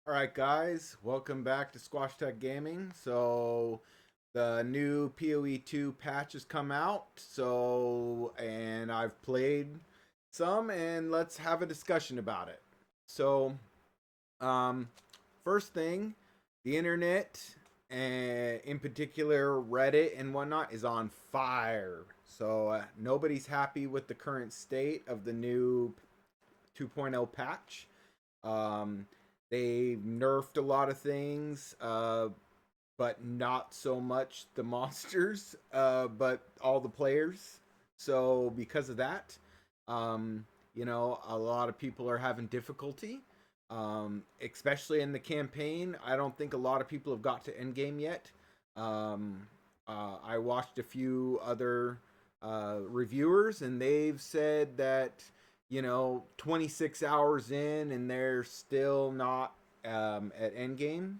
All right, guys, welcome back to Squash Tech Gaming. So, the new POE 2 patch has come out. And I've played some, and let's have a discussion about it. So, um, first thing, the internet, and in particular Reddit and whatnot, is on fire. Nobody's happy with the current state of the new 2.0 patch. Um, they nerfed a lot of things, but not so much the monsters, but all the players. So because of that, um, a lot of people are having difficulty, especially in the campaign. I don't think a lot of people have got to endgame yet. Um, I watched a few other reviewers, and they've said that 26 hours in and they're still not at endgame.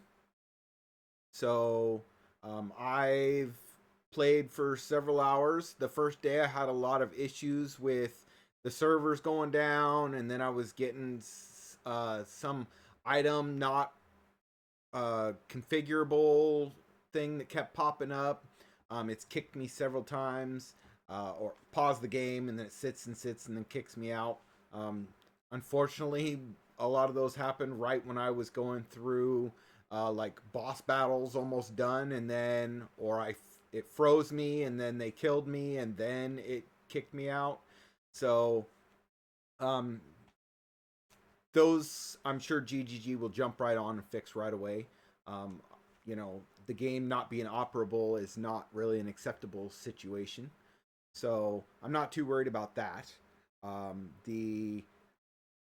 I've played for several hours. The first day I had a lot of issues with the servers going down, and then I was getting some item not configurable thing that kept popping up. It's kicked me several times, or pause the game and then it sits and then kicks me out. Um, Unfortunately, a lot of those happened right when I was going through like boss battles almost done, and then it froze me, and then they killed me, and then it kicked me out. So um, those I'm sure GGG will jump right on and fix right away. Um, the game not being operable is not really an acceptable situation. So I'm not too worried about that. The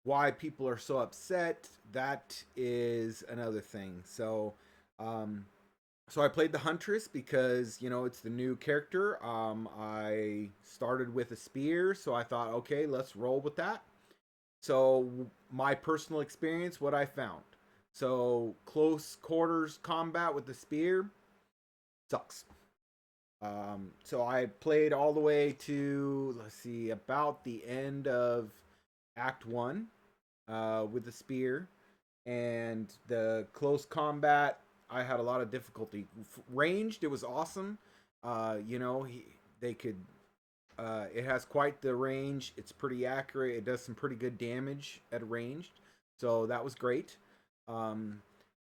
Why people are so upset, that is another thing. Um, so I played the Huntress because it's the new character. I started with a spear, so I thought, okay, let's roll with that. So my personal experience, what I found. So close quarters combat with the spear sucks. So I played all the way to, let's see, about the end of Act 1 with the spear. And the close combat, I had a lot of difficulty. Ranged, it was awesome. They could. It has quite the range. It's pretty accurate. It does some pretty good damage at ranged, so that was great. Um,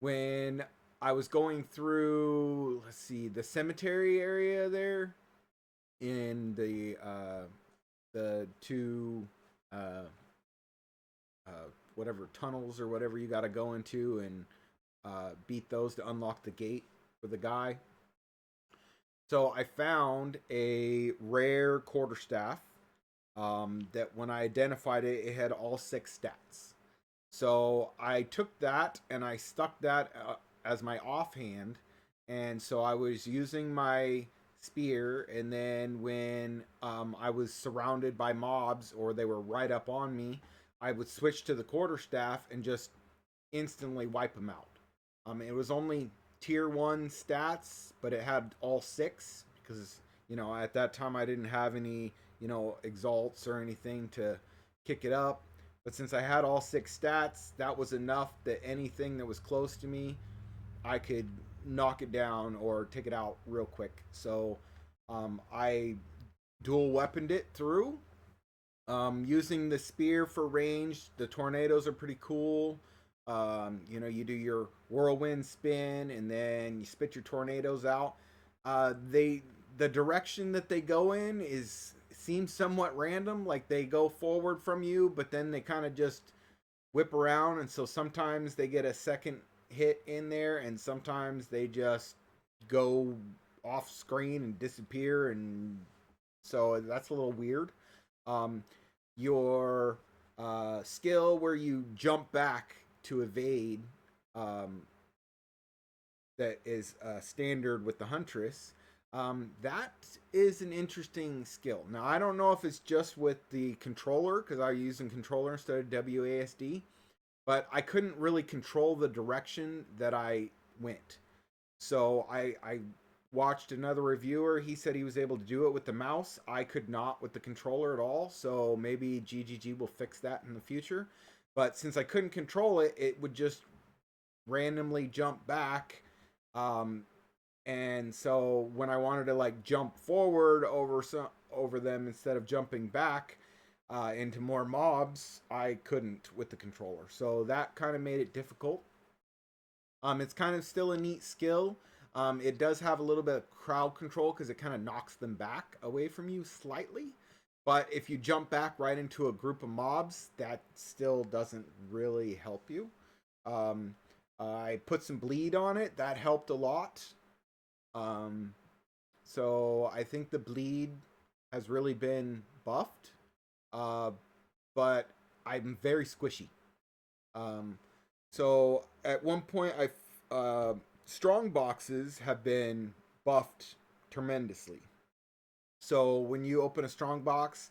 when I was going through, let's see, the cemetery area there in the two uh, whatever tunnels or whatever you got to go into and beat those to unlock the gate for the guy. So I found a rare quarterstaff that when I identified it, it had all 6 stats. So I took that and I stuck that as my offhand. And so I was using my spear, and then when I was surrounded by mobs or they were right up on me, I would switch to the quarterstaff and just instantly wipe them out. It was only tier 1 stats, but it had all 6 because at that time I didn't have any exalts or anything to kick it up. But since I had all 6 stats, that was enough that anything that was close to me, I could knock it down or take it out real quick. So I dual weaponed it through. Using the spear for range, the tornadoes are pretty cool. You do your whirlwind spin and then you spit your tornadoes out. The direction that they go in is seems somewhat random. Like they go forward from you, but then they kind of just whip around, and so sometimes they get a second hit in there, and sometimes they just go off screen and disappear, and so that's a little weird. Um, your skill where you jump back to evade, um, that is standard with the Huntress. That is an interesting skill. Now, I don't know if it's just with the controller, because I was using controller instead of WASD, but I couldn't really control the direction that I went. So I watched another reviewer. He said he was able to do it with the mouse. I could not with the controller at all. So maybe GGG will fix that in the future. But since I couldn't control it, it would just randomly jump back. Um, and so when I wanted to like jump forward over them instead of jumping back into more mobs, I couldn't with the controller. So that kind of made it difficult. It's kind of still a neat skill. It does have a little bit of crowd control because it kind of knocks them back away from you slightly. But if you jump back right into a group of mobs, that still doesn't really help you. Um, I put some bleed on it. That helped a lot. Um, so I think the bleed has really been buffed. Uh, but I'm very squishy. Um, so at one point, strong boxes have been buffed tremendously. So when you open a strong box,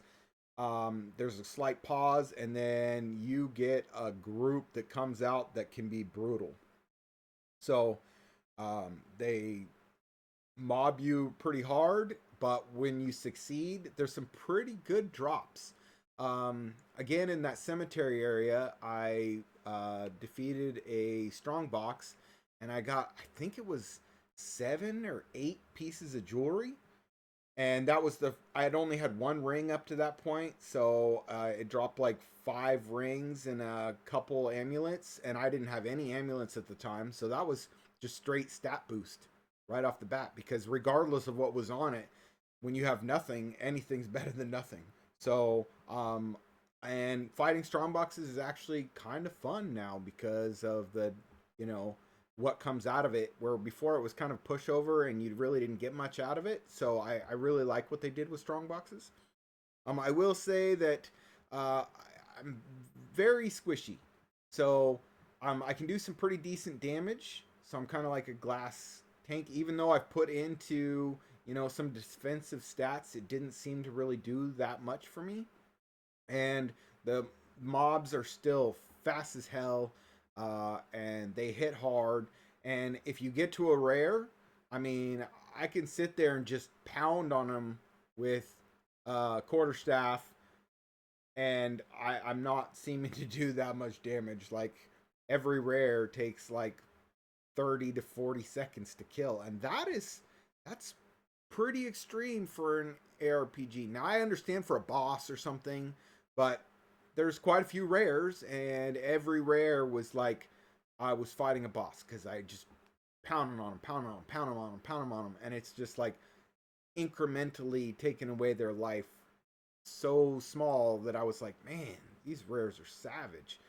there's a slight pause, and then you get a group that comes out that can be brutal. So they mob you pretty hard, but when you succeed, there's some pretty good drops. Again, in that cemetery area, I defeated a strong box, and I got, I think it was 7 or 8 pieces of jewelry. And that was I had only had one ring up to that point, so it dropped like 5 rings and a couple amulets, and I didn't have any amulets at the time, so that was just straight stat boost right off the bat, because regardless of what was on it, when you have nothing, anything's better than nothing. So, and fighting strong boxes is actually kind of fun now because of the, you know, what comes out of it, where before it was kind of pushover and you really didn't get much out of it. So I really like what they did with strong boxes. I will say that I'm very squishy. So I can do some pretty decent damage. So I'm kind of like a glass tank. Even though I've put into, you know, some defensive stats, it didn't seem to really do that much for me. And the mobs are still fast as hell, and they hit hard. And if you get to a rare, I mean, I can sit there and just pound on them with quarterstaff, and I'm not seeming to do that much damage. Like every rare takes like 30 to 40 seconds to kill, and that's pretty extreme for an ARPG. Now I understand for a boss or something, but there's quite a few rares, and every rare was like I was fighting a boss because I just pounding on them, pounding on them, pounding on them, pounding on them, and it's just like incrementally taking away their life so small that I was like, man, these rares are savage.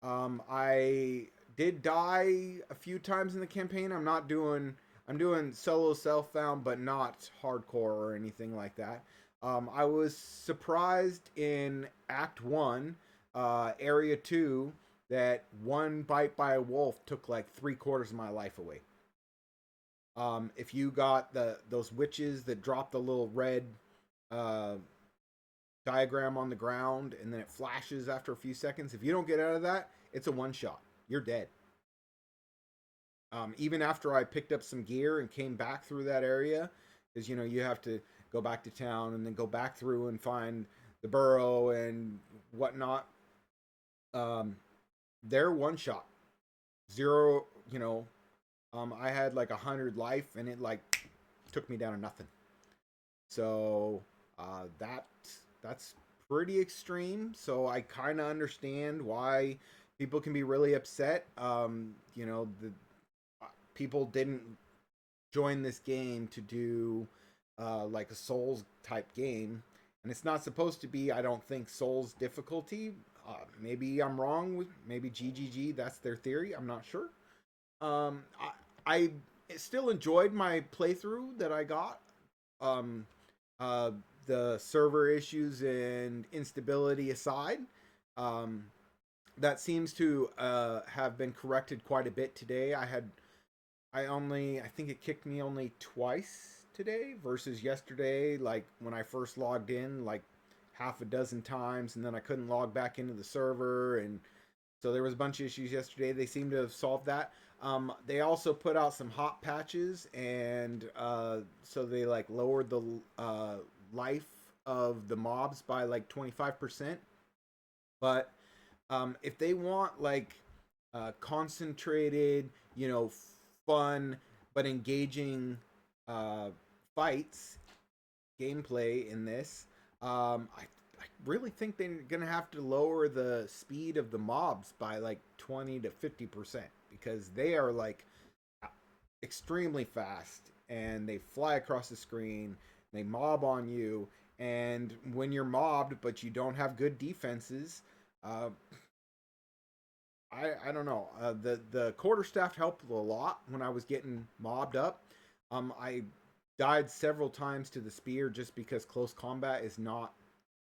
I did die a few times in the campaign. I'm doing solo self found, but not hardcore or anything like that. I was surprised in Act 1, Area 2, that one bite by a wolf took like 3/4 of my life away. If you got those witches that drop the little red uh, diagram on the ground and then it flashes after a few seconds, if you don't get out of that, it's a one shot. You're dead. Even after I picked up some gear and came back through that area, because you know you have to go back to town and then go back through and find the burrow and whatnot. Um, they're one shot, zero. You know, I had like 100 life and it like took me down to nothing. So that's pretty extreme. So I kind of understand why people can be really upset. You know, the people didn't join this game to do like a Souls type game, and it's not supposed to be. I don't think Souls difficulty. Maybe I'm wrong. With maybe GGG. That's their theory. I'm not sure. Um, I still enjoyed my playthrough that I got. Um, uh, the server issues and instability aside, um, that seems to have been corrected quite a bit today. I think it kicked me only twice today versus yesterday, like when I first logged in, like half a dozen times, and then I couldn't log back into the server, and so there was a bunch of issues yesterday. They seem to have solved that. They also put out some hot patches, and so they like lowered the life of the mobs by like 25%. But if they want like concentrated, fun but engaging uh, fights gameplay in this. I really think they're gonna have to lower the speed of the mobs by like 20 to 50% because they are like extremely fast and they fly across the screen. They mob on you, and when you're mobbed but you don't have good defenses, uh, I don't know. The quarterstaff helped a lot when I was getting mobbed up. I died several times to the spear just because close combat is not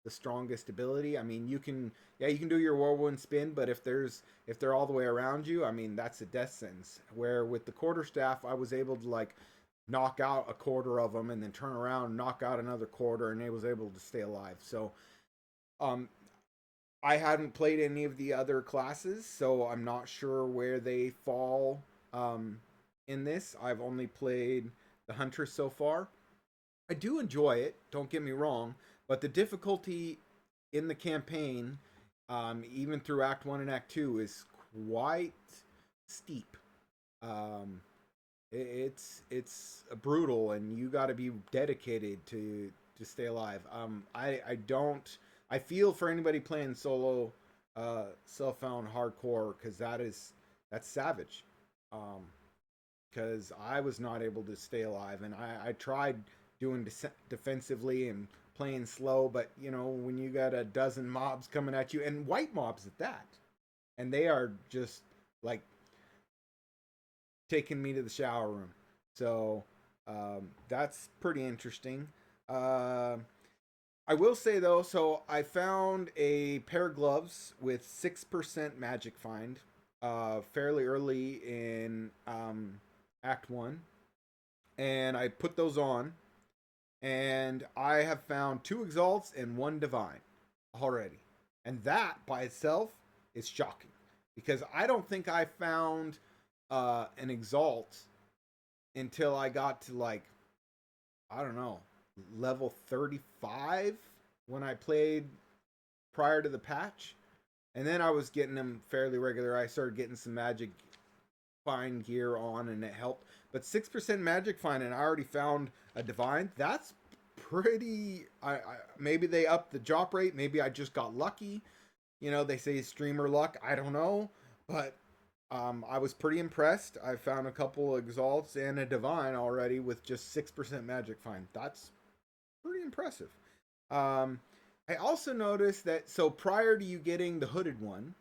the strongest ability. I mean, you can do your whirlwind spin, but if they're all the way around you, I mean that's a death sentence. Where with the quarterstaff, I was able to like knock out a quarter of them and then turn around and knock out another quarter, and I was able to stay alive. So um, I hadn't played any of the other classes, so I'm not sure where they fall in this. I've only played the Huntress so far. I do enjoy it, don't get me wrong, but the difficulty in the campaign, even through Act 1 and Act 2, is quite steep. Um, it's brutal, and you got to be dedicated to stay alive. I don't. I feel for anybody playing solo, self-found hardcore because that's savage. Because I was not able to stay alive, and I tried doing defensively and playing slow, but when you got a dozen mobs coming at you and white mobs at that, and they are just like taking me to the shower room. So that's pretty interesting. I will say though, so I found a pair of gloves with 6% magic find fairly early in Act 1, and I put those on, and I have found 2 exalts and 1 divine already. And that by itself is shocking because I don't think I found an exalt until I got to like, I don't know, level 35 when I played prior to the patch. And then I was getting them fairly regular. I started getting some magic find gear on and it helped. But 6% magic find and I already found a divine. That's pretty. Maybe they upped the drop rate. Maybe I just got lucky. They say streamer luck. I don't know. But I was pretty impressed. I found a couple exalts and a divine already with just 6% magic find. That's pretty impressive. I also noticed that so prior to you getting the hooded one,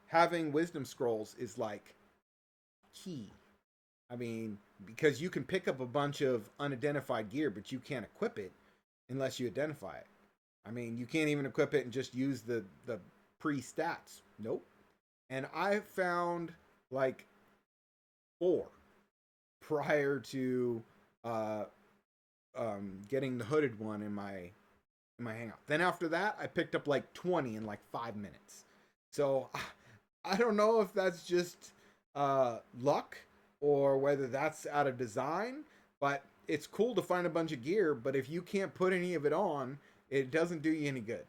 having wisdom scrolls is like key. I mean, because you can pick up a bunch of unidentified gear, but you can't equip it unless you identify it. I mean, you can't even equip it and just use the pre-stats. Nope. And I found like 4 prior to getting the hooded one in my hangout. Then after that, I picked up like 20 in like 5 minutes. So I don't know if that's just luck or whether that's out of design, but it's cool to find a bunch of gear, but if you can't put any of it on, it doesn't do you any good.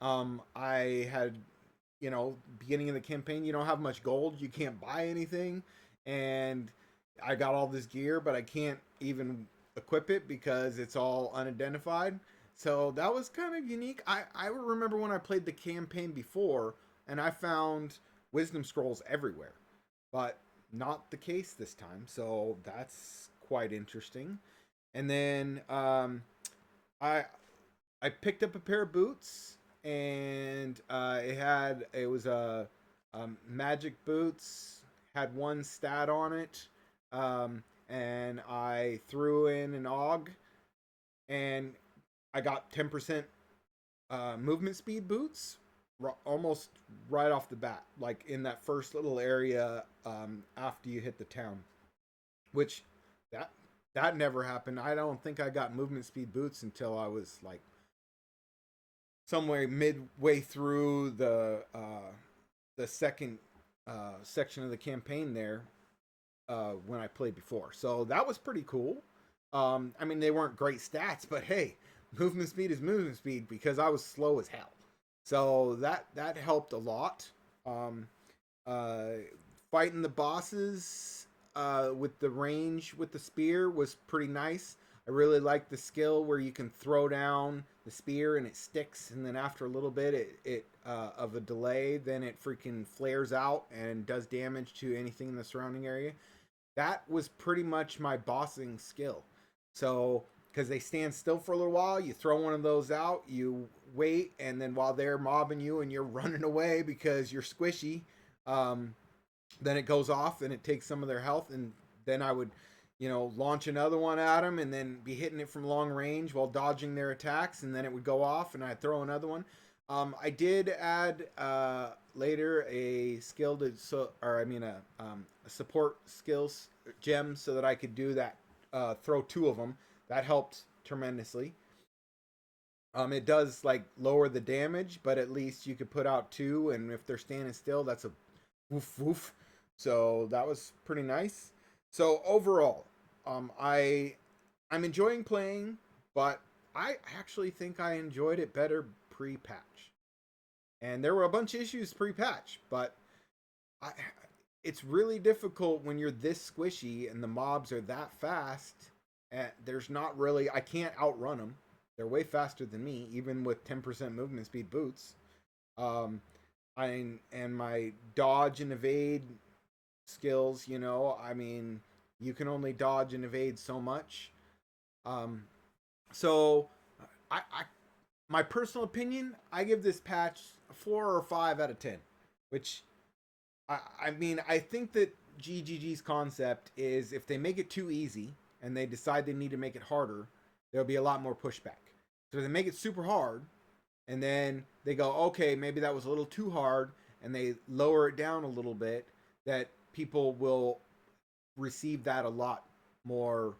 I had, beginning of the campaign, you don't have much gold, you can't buy anything, and I got all this gear, but I can't even equip it because it's all unidentified. So that was kind of unique. I remember when I played the campaign before, and I found wisdom scrolls everywhere, but not the case this time. So that's quite interesting. And then I I picked up a pair of boots, and it was a magic boots, had 1 stat on it, and I threw in an og, and I got 10% movement speed boots almost right off the bat, like in that first little area after you hit the town, which that that never happened. I don't think I got movement speed boots until I was like somewhere midway through the second section of the campaign there when I played before. So that was pretty cool. I mean, they weren't great stats, but hey, movement speed is movement speed because I was slow as hell. So that helped a lot. Um, uh, Fighting the bosses with the range with the spear was pretty nice. I really like the skill where you can throw down the spear and it sticks, and then after a little bit, it of a delay, then it freaking flares out and does damage to anything in the surrounding area. That was pretty much my bossing skill. So, because they stand still for a little while, you throw one of those out, you wait, and then while they're mobbing you and you're running away because you're squishy, um, then it goes off and it takes some of their health, and then I would, launch another one at them and then be hitting it from long range while dodging their attacks, and then it would go off and I'd throw another one. I did add later a skill to a support skills gem so that I could do that. Throw two of them. That helped tremendously. It does like lower the damage, but at least you could put out two, and if they're standing still, that's a woof woof. So that was pretty nice. So overall, I'm enjoying playing, but I actually think I enjoyed it better pre-patch. And there were a bunch of issues pre-patch, but I, it's really difficult when you're this squishy and the mobs are that fast. And there's not really, I can't outrun them. They're way faster than me, even with 10% movement speed boots. Um, and my dodge and evade skills, you can only dodge and evade so much. Um, so I my personal opinion, I give this patch a 4 or 5 out of 10, which I think that GGG's concept is if they make it too easy and they decide they need to make it harder, there'll be a lot more pushback. So if they make it super hard and then they go, okay, maybe that was a little too hard, and they lower it down a little bit, that people will receive that a lot more,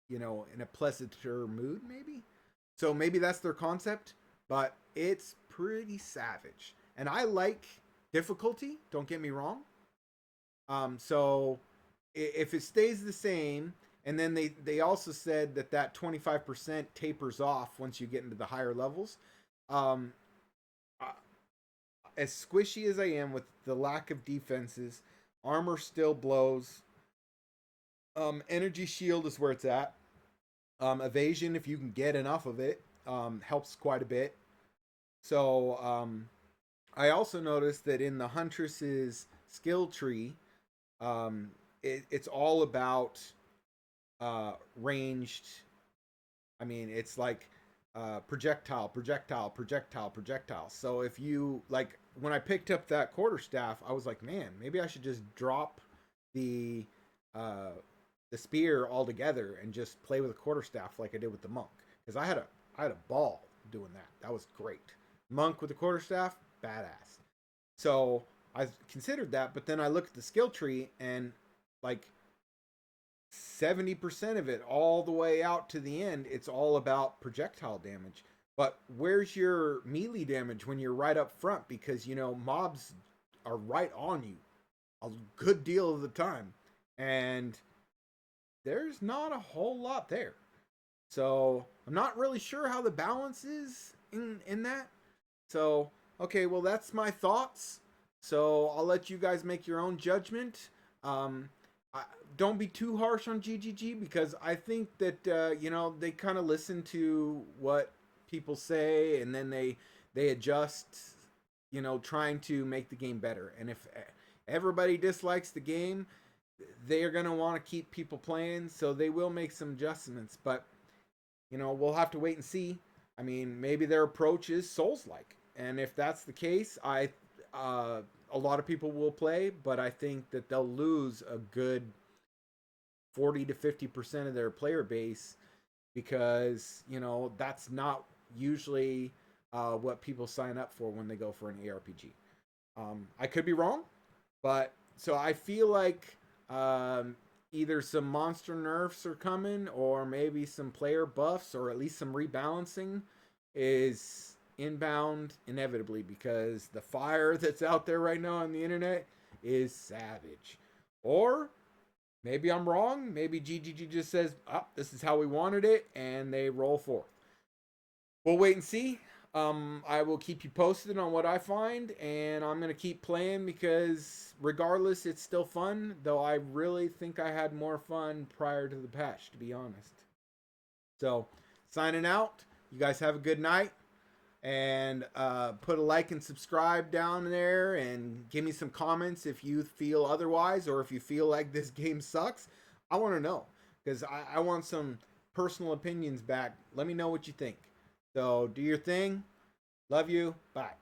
in a pleasanter mood, maybe. So maybe that's their concept, but it's pretty savage. And I like difficulty, don't get me wrong. So if it stays the same, and then they also said that 25% tapers off once you get into the higher levels. Um, as squishy as I am with the lack of defenses, armor still blows. Energy shield is where it's at. Evasion, if you can get enough of it, helps quite a bit. So I also noticed that in the Huntress's skill tree, it's all about ranged. I mean, it's like projectile, projectile, projectile, projectile. So if you like, when I picked up that quarterstaff, I was like, man, maybe I should just drop the uh, the spear altogether and just play with a quarterstaff like I did with the monk, because I had a ball doing that. That was great. Monk with the quarterstaff, badass. So I considered that, but then I looked at the skill tree and like 70% of it all the way out to the end, it's all about projectile damage. But where's your melee damage when you're right up front? Because, mobs are right on you a good deal of the time. And there's not a whole lot there. So I'm not really sure how the balance is in that. So, okay, well, that's my thoughts. So I'll let you guys make your own judgment. I, don't be too harsh on GGG, because I think that they kind of listen to what people say, and then they adjust, trying to make the game better. And if everybody dislikes the game, they are going to want to keep people playing, so they will make some adjustments. But we'll have to wait and see. I mean, maybe their approach is Souls-like, and if that's the case, a lot of people will play, but I think that they'll lose a good 40 to 50% of their player base, because that's not usually what people sign up for when they go for an ARPG. I could be wrong, but so I feel like either some monster nerfs are coming, or maybe some player buffs, or at least some rebalancing is inbound inevitably, because the fire that's out there right now on the internet is savage. Or maybe I'm wrong. Maybe GGG just says, oh, this is how we wanted it, and they roll forth. We'll wait and see. I will keep you posted on what I find, and I'm gonna keep playing because regardless, it's still fun. Though I really think I had more fun prior to the patch, to be honest. So, signing out. You guys have a good night, and put a like and subscribe down there, and give me some comments if you feel otherwise, or if you feel like this game sucks. I want to know because I want some personal opinions back. Let me know what you think. So do your thing. Love you. Bye.